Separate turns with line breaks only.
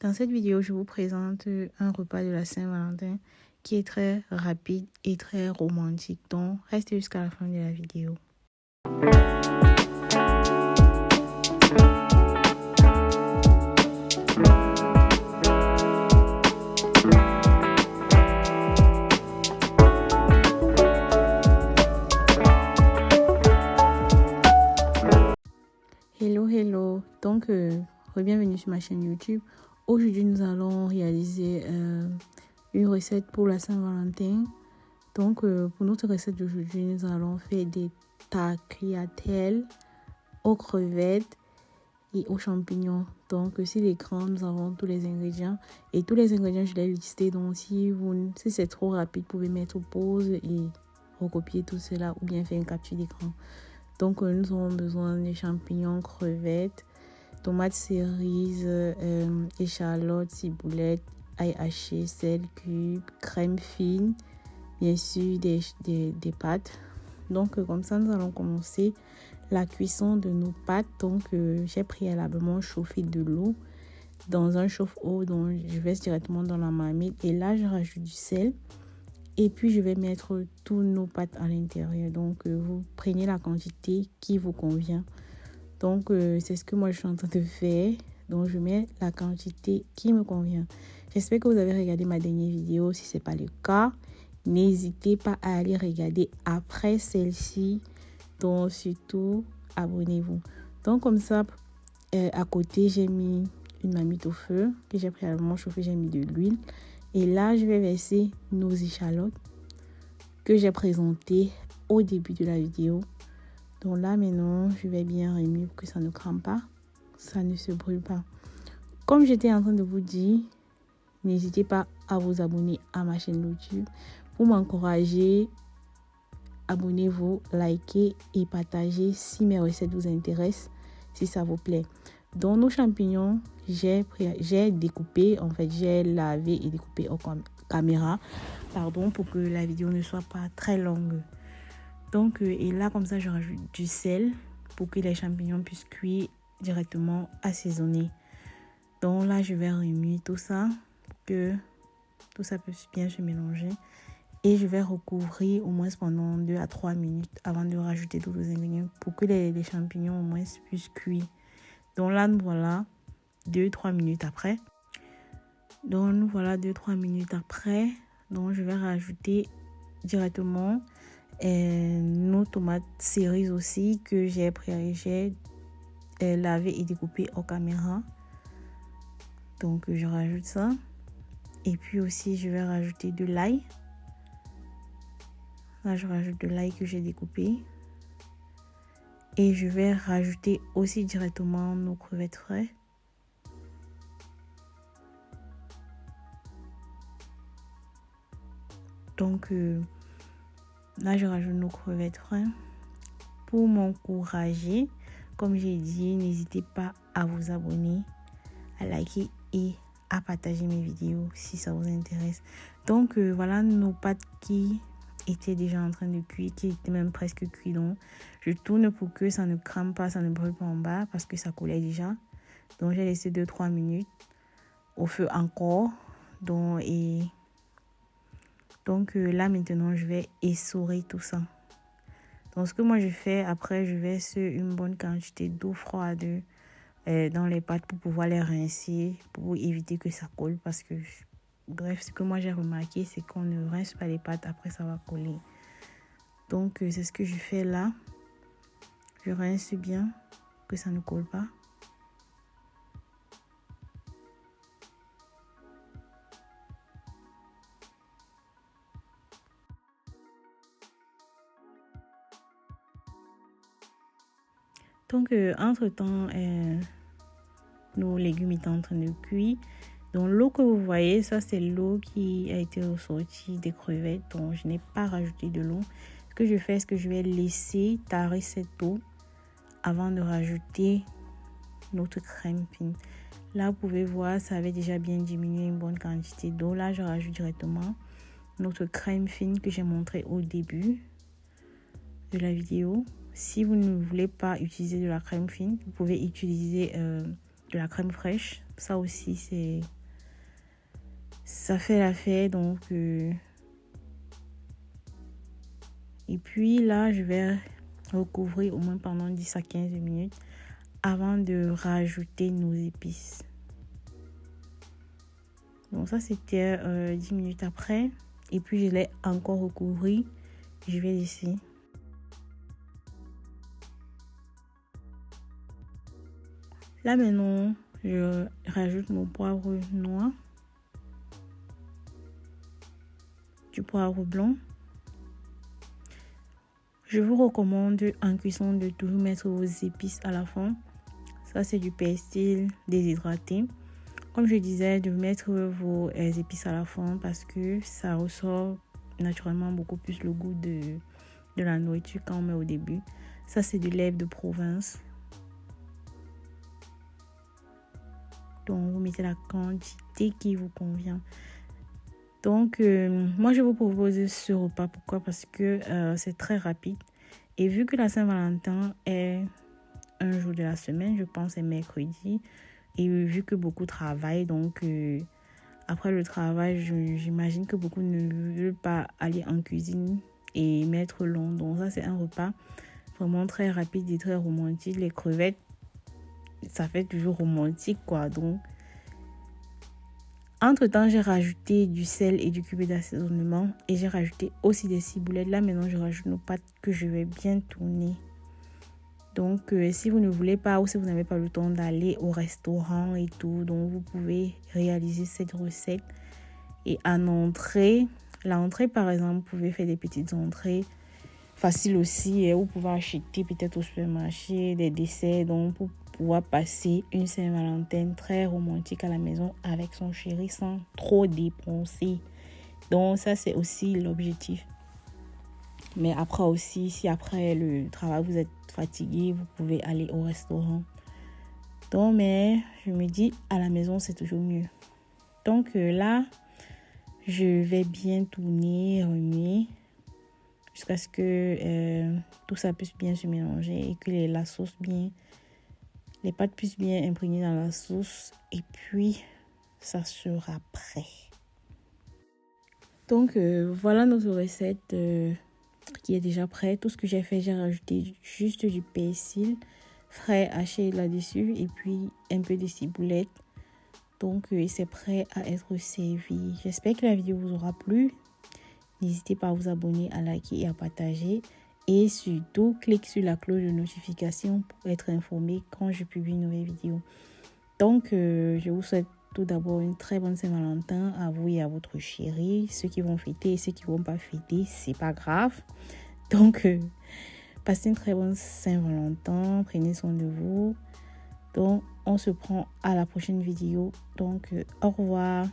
Dans cette vidéo, je vous présente un repas de la Saint-Valentin qui est très rapide et très romantique. Donc, restez jusqu'à la fin de la vidéo. Hello. Donc, bienvenue sur ma chaîne YouTube. Aujourd'hui, nous allons réaliser une recette pour la Saint-Valentin. Donc, pour notre recette d'aujourd'hui, nous allons faire des tagliatelles aux crevettes et aux champignons. Donc, sur l'écran, nous avons tous les ingrédients. Et tous les ingrédients, je les ai listés. Donc, si c'est trop rapide, vous pouvez mettre pause et recopier tout cela ou bien faire une capture d'écran. Donc, nous avons besoin de champignons, crevettes, tomates cerises, échalotes, ciboulette, ail haché, sel cube, crème fine, bien sûr des pâtes. Donc, comme ça, nous allons commencer la cuisson de nos pâtes. Donc, j'ai préalablement chauffé de l'eau dans un chauffe-eau. Donc, je verse directement dans la marmite et là, je rajoute du sel. Et puis, je vais mettre tous nos pâtes à l'intérieur. Donc, vous prenez la quantité qui vous convient. Donc, c'est ce que moi, je suis en train de faire. Donc, je mets la quantité qui me convient. J'espère que vous avez regardé ma dernière vidéo. Si ce n'est pas le cas, n'hésitez pas à aller regarder après celle-ci. Donc, surtout, abonnez-vous. Donc, comme ça, à côté, j'ai mis une marmite au feu que j'ai préalablement chauffée. J'ai mis de l'huile. Et là, je vais verser nos échalotes que j'ai présentées au début de la vidéo. Donc là, maintenant, je vais bien remuer pour que ça ne crame pas, ça ne se brûle pas. Comme j'étais en train de vous dire, n'hésitez pas à vous abonner à ma chaîne YouTube. Pour m'encourager, abonnez-vous, likez et partagez si mes recettes vous intéressent, si ça vous plaît. Dans nos champignons, j'ai découpé, en fait, j'ai lavé et découpé en caméra, pour que la vidéo ne soit pas très longue. Donc, et là, comme ça, je rajoute du sel pour que les champignons puissent cuire directement assaisonnés. Donc là, je vais remuer tout ça pour que tout ça puisse bien se mélanger. Et je vais recouvrir au moins pendant 2 à 3 minutes avant de rajouter tous les ingrédients pour que les champignons au moins puissent cuire. Donc là, nous voilà 2-3 minutes après. Donc je vais rajouter directement nos tomates cerises aussi que j'ai lavé et découpé en caméra. Donc je rajoute ça. Et puis aussi, je vais rajouter de l'ail. Là, je rajoute de l'ail que j'ai découpé. Et je vais rajouter aussi directement nos crevettes fraîches. Donc, là, je rajoute nos crevettes fraîches. Pour m'encourager, comme j'ai dit, n'hésitez pas à vous abonner, à liker et à partager mes vidéos si ça vous intéresse. Donc, voilà nos pâtes qui étaient déjà en train de cuire, qui étaient même presque cuites. Donc, je tourne pour que ça ne crame pas, ça ne brûle pas en bas parce que ça coulait déjà. Donc, j'ai laissé 2-3 minutes au feu encore. Donc, là, maintenant, je vais essorer tout ça. Donc, ce que moi, je fais, après, je verse une bonne quantité d'eau froide dans les pâtes pour pouvoir les rincer, pour éviter que ça colle. Parce que, bref, ce que moi, j'ai remarqué, c'est qu'on ne rince pas les pâtes, après, ça va coller. Donc, c'est ce que je fais là. Je rince bien, que ça ne colle pas. Donc, entre-temps, nos légumes étaient en train de cuire. Donc, l'eau que vous voyez, ça, c'est l'eau qui a été ressortie des crevettes. Donc, je n'ai pas rajouté de l'eau. Ce que je fais, c'est que je vais laisser tarer cette eau avant de rajouter notre crème fine. Là, vous pouvez voir, ça avait déjà bien diminué une bonne quantité d'eau. Là, je rajoute directement notre crème fine que j'ai montré au début de la vidéo. Si vous ne voulez pas utiliser de la crème fine, vous pouvez utiliser de la crème fraîche. ça aussi, ça fait l'affaire. Donc, et puis là, je vais recouvrir au moins pendant 10 à 15 minutes avant de rajouter nos épices. Donc ça, c'était 10 minutes après. Et puis, je l'ai encore recouvert. Je vais laisser. Là, maintenant, je rajoute mon poivre noir, du poivre blanc. Je vous recommande en cuisson de toujours mettre vos épices à la fin. Ça, c'est du persil déshydraté. Comme je disais, de mettre vos épices à la fin parce que ça ressort naturellement beaucoup plus le goût de la nourriture quand on met au début. Ça, c'est du lait de province. Donc, vous mettez la quantité qui vous convient. Donc, moi, je vous propose ce repas. Pourquoi? Parce que c'est très rapide. Et vu que la Saint-Valentin est un jour de la semaine, je pense c'est mercredi. Et vu que beaucoup travaillent, donc après le travail, j'imagine que beaucoup ne veulent pas aller en cuisine et mettre long. Donc ça, c'est un repas vraiment très rapide et très romantique. Les crevettes, ça fait toujours romantique, quoi. Donc, entre-temps, j'ai rajouté du sel et du cube d'assaisonnement et j'ai rajouté aussi des ciboulettes. Là, maintenant, je rajoute nos pâtes que je vais bien tourner. Donc, si vous ne voulez pas ou si vous n'avez pas le temps d'aller au restaurant et tout, donc vous pouvez réaliser cette recette. Et en entrée, l'entrée par exemple, vous pouvez faire des petites entrées faciles aussi. Et vous pouvez acheter peut-être au supermarché des desserts donc pour pouvoir passer une Saint-Valentin très romantique à la maison avec son chéri sans trop dépenser. Donc ça, c'est aussi l'objectif. Mais après aussi, si après le travail, vous êtes fatigué, vous pouvez aller au restaurant. Donc, mais je me dis, à la maison, c'est toujours mieux. Donc là, je vais bien tourner, remuer, jusqu'à ce que tout ça puisse bien se mélanger et que les pâtes puissent bien imprégner dans la sauce. Et puis, ça sera prêt. Donc, voilà notre recette qui est déjà prêt. Tout ce que j'ai fait, j'ai rajouté juste du persil frais haché là-dessus et puis un peu de ciboulette. Donc c'est prêt à être servi. J'espère que la vidéo vous aura plu. N'hésitez pas à vous abonner, à liker et à partager. Et surtout, cliquez sur la cloche de notification pour être informé quand je publie une nouvelle vidéo. Donc je vous souhaite tout d'abord une très bonne Saint-Valentin à vous et à votre chéri. Ceux qui vont fêter et ceux qui ne vont pas fêter, c'est pas grave. Donc, passez une très bonne Saint-Valentin. Prenez soin de vous. Donc, on se prend à la prochaine vidéo. Donc, au revoir.